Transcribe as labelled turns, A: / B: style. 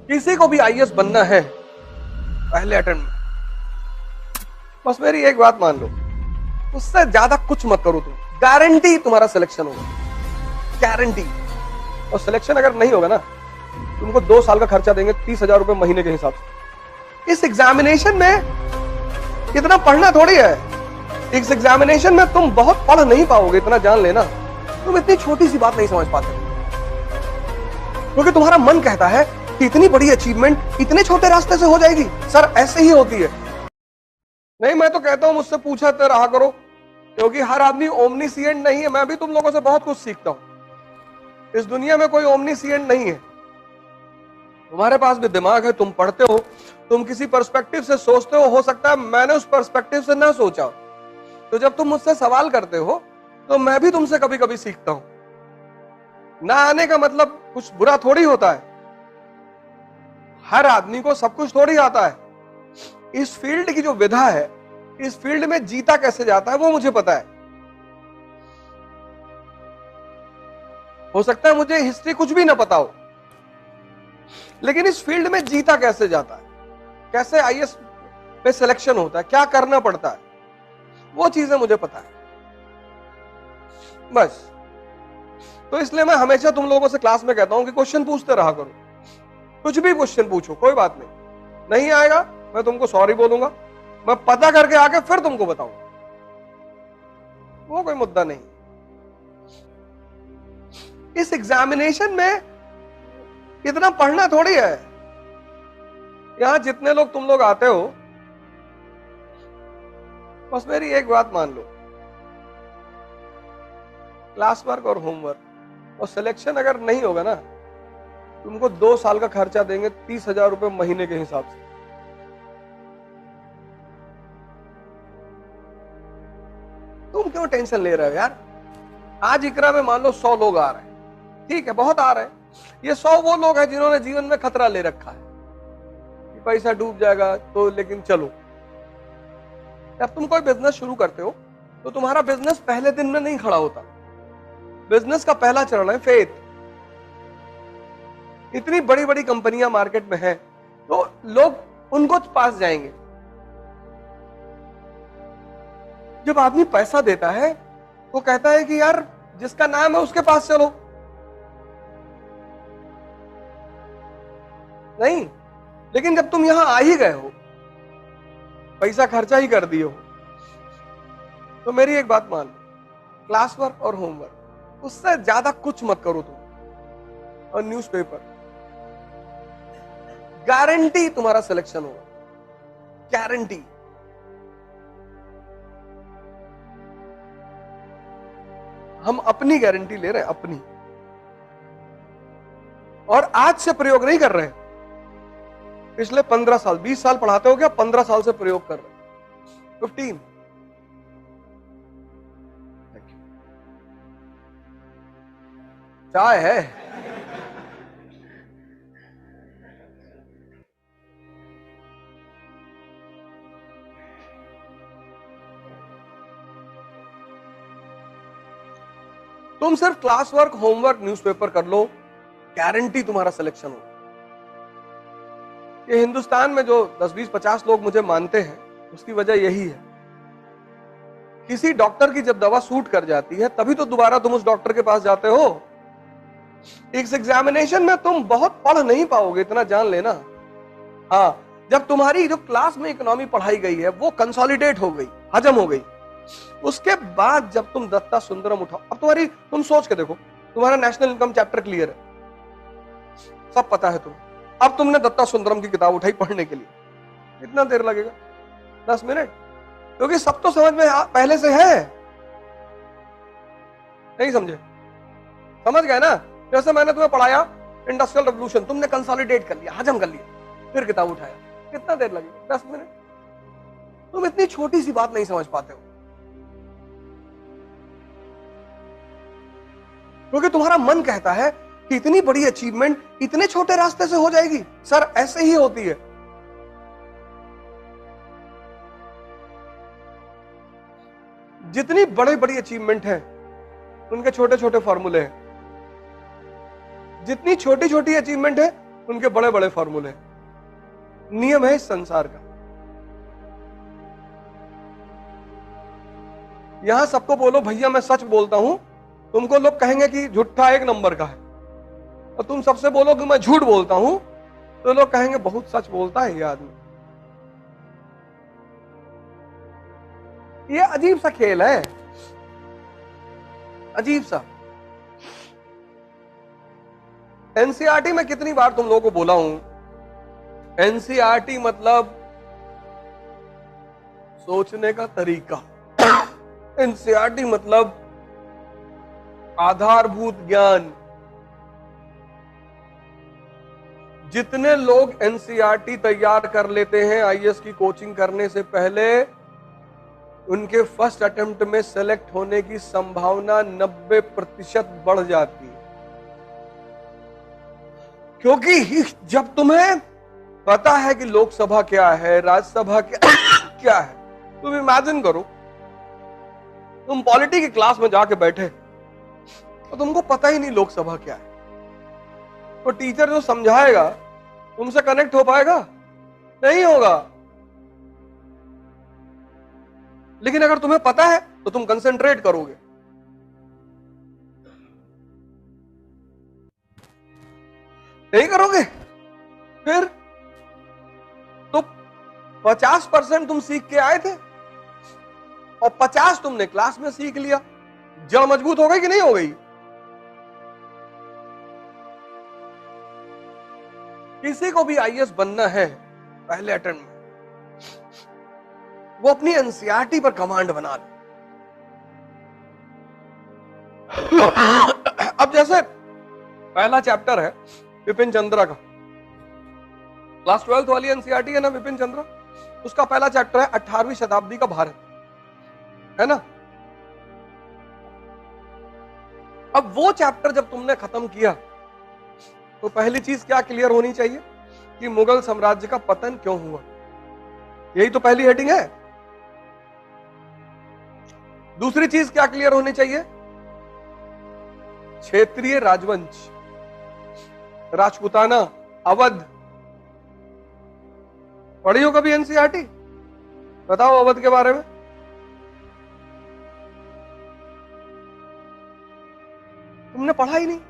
A: किसी को भी आईएएस बनना है पहले अटेम्प्ट में, बस मेरी एक बात मान लो, उससे ज्यादा कुछ मत करो तुम, गारंटी तुम्हारा सिलेक्शन होगा, गारंटी। और सिलेक्शन अगर नहीं होगा ना, तुमको 2 साल का खर्चा देंगे 30,000 रुपए महीने के हिसाब से। इस एग्जामिनेशन में इतना पढ़ना थोड़ी है, इस एग्जामिनेशन में तुम बहुत पढ़ नहीं पाओगे, इतना जान लेना। तुम इतनी छोटी सी बात नहीं समझ पाते, क्योंकि तुम्हारा मन कहता है कि इतनी बड़ी अचीवमेंट इतने छोटे रास्ते से हो जाएगी। सर ऐसे ही होती है। नहीं, मैं तो कहता हूं मुझसे पूछते रहा करो, क्योंकि हर आदमी ओमनीसिएंट नहीं है। मैं भी तुम लोगों से बहुत कुछ सीखता हूं। इस दुनिया में कोई ओमनीसिएंट नहीं है। तुम्हारे पास भी दिमाग है, तुम पढ़ते हो, तुम किसी पर्सपेक्टिव से सोचते हो सकता है मैंने उस पर्सपेक्टिव से ना सोचा। तो जब तुम मुझसे सवाल करते हो तो मैं भी तुमसे कभी कभी सीखता हूं। ना आने का मतलब कुछ बुरा थोड़ी होता है। हर आदमी को सब कुछ थोड़ी आता है। इस फील्ड की जो विधा है, इस फील्ड में जीता कैसे जाता है वो मुझे पता है। हो सकता है मुझे हिस्ट्री कुछ भी ना पता हो, लेकिन इस फील्ड में जीता कैसे जाता है, कैसे आईएएस में सिलेक्शन होता है, क्या करना पड़ता है, वो चीजें मुझे पता है बस। तो इसलिए मैं हमेशा तुम लोगों से क्लास में कहता हूं कि क्वेश्चन पूछते रहा करो। कुछ भी क्वेश्चन पूछो, कोई बात नहीं आएगा मैं तुमको सॉरी बोलूंगा, मैं पता करके आके फिर तुमको बताऊंगा, वो कोई मुद्दा नहीं। इस एग्जामिनेशन में इतना पढ़ना थोड़ी है। यहां जितने लोग तुम लोग आते हो, बस मेरी एक बात मान लो, क्लास वर्क और होमवर्क और सिलेक्शन अगर नहीं होगा ना, तुमको 2 साल का खर्चा देंगे 30,000 रुपए महीने के हिसाब से। तुम क्यों टेंशन ले रहे हो यार? आज इकरा में मान लो 100 लोग आ रहे हैं, ठीक है, बहुत आ रहे हैं। ये 100 वो लोग हैं जिन्होंने जीवन में खतरा ले रखा है कि पैसा डूब जाएगा तो, लेकिन चलो। जब तुम कोई बिजनेस शुरू करते हो तो तुम्हारा बिजनेस पहले दिन में नहीं खड़ा होता। बिजनेस का पहला चरण है फेथ। इतनी बड़ी बड़ी कंपनियां मार्केट में हैं, तो लोग उनको पास जाएंगे। जब आदमी पैसा देता है तो कहता है कि यार जिसका नाम है उसके पास चलो। नहीं, लेकिन जब तुम यहां आ ही गए हो, पैसा खर्चा ही कर दिए हो, तो मेरी एक बात मान लो, क्लास वर्क और होमवर्क, उससे ज्यादा कुछ मत करो तुम। और न्यूज़पेपर, गारंटी तुम्हारा सिलेक्शन होगा, गारंटी। हम अपनी गारंटी ले रहे हैं, अपनी। और आज से प्रयोग नहीं कर रहे हैं। पिछले 15 साल 20 साल पढ़ाते हो क्या? 15 साल से प्रयोग कर रहे हैं, 15। चाय है? तुम सिर्फ क्लास वर्क, होमवर्क, न्यूज़पेपर कर लो, गारंटी तुम्हारा सिलेक्शन हो। ये हिंदुस्तान में जो 10, 20, 50 लोग मुझे मानते हैं, उसकी वजह यही है। किसी डॉक्टर की जब दवा सूट कर जाती है तभी तो दोबारा तुम उस डॉक्टर के पास जाते हो। इस एग्जामिनेशन में तुम बहुत पढ़ नहीं पाओगे, इतना जान लेना। हाँ, जब तुम्हारी जो क्लास में इकोनॉमी पढ़ाई गई है वो कंसोलिडेट हो गई, हजम हो गई, उसके बाद जब तुम दत्ता सुंदरम उठाओ, अब तुम सोच के देखो, तुम्हारा नेशनल इनकम चैप्टर क्लियर है, सब पता है तुम्हें। अब तुमने दत्ता सुंदरम की किताब उठाई पढ़ने के लिए, कितना देर लगेगा? 10 मिनट, क्योंकि सब तो समझ में पहले से है। नहीं समझे? समझ गए ना? जैसे मैंने तुम्हें पढ़ाया इंडस्ट्रियल रेवोल्यूशन, तुमने कंसोलिडेट कर लिया, हजम कर लिया, फिर किताब उठाया, कितना देर लगेगा? 10 मिनट। तुम इतनी छोटी सी बात नहीं समझ पाते हो, क्योंकि तुम्हारा मन कहता है कि इतनी बड़ी अचीवमेंट इतने छोटे रास्ते से हो जाएगी। सर ऐसे ही होती है। जितनी बड़ी बड़ी अचीवमेंट है उनके छोटे छोटे फॉर्मूले हैं, जितनी छोटी छोटी अचीवमेंट है उनके बड़े बड़े फॉर्मूले, नियम है इस संसार का। यहां सबको बोलो भैया मैं सच बोलता हूं, तुमको लोग कहेंगे कि झूठा एक नंबर का है, और तुम सबसे बोलो कि मैं झूठ बोलता हूं तो लोग कहेंगे बहुत सच बोलता है ये आदमी। ये अजीब सा खेल है, अजीब सा। एनसीईआरटी में कितनी बार तुम लोगों को बोला हूं, एनसीईआरटी मतलब सोचने का तरीका, एनसीईआरटी मतलब आधारभूत ज्ञान। जितने लोग एनसीईआरटी तैयार कर लेते हैं आईएएस की कोचिंग करने से पहले, उनके फर्स्ट अटेम्प्ट में सेलेक्ट होने की संभावना 90% बढ़ जाती है। क्योंकि जब तुम्हें पता है कि लोकसभा क्या है, राज्यसभा क्या है, तुम इमेजिन करो तुम पॉलिटी की क्लास में जाके बैठे तो तुमको पता ही नहीं लोकसभा क्या है, तो टीचर जो समझाएगा तुमसे कनेक्ट हो पाएगा? नहीं होगा। लेकिन अगर तुम्हें पता है तो तुम कंसंट्रेट करोगे। नहीं करोगे फिर तो 50% तुम सीख के आए थे और 50 तुमने क्लास में सीख लिया। जड़ मजबूत हो गई कि नहीं हो गई? किसी को भी आईएएस बनना है पहले अटेम्प्ट में, वो अपनी एनसीईआरटी पर कमांड बना ले। अब जैसे पहला चैप्टर है विपिन चंद्रा का, क्लास 12th वाली एनसीईआरटी है ना विपिन चंद्रा, उसका पहला चैप्टर है 18वीं शताब्दी का भारत, है ना। अब वो चैप्टर जब तुमने खत्म किया तो पहली चीज क्या क्लियर होनी चाहिए कि मुगल साम्राज्य का पतन क्यों हुआ, यही तो पहली हेडिंग है। दूसरी चीज क्या क्लियर होनी चाहिए? क्षेत्रीय राजवंश, राजपूताना, अवध। पढ़ी हो कभी एनसीईआरटी? बताओ अवध के बारे में। तुमने पढ़ा ही नहीं।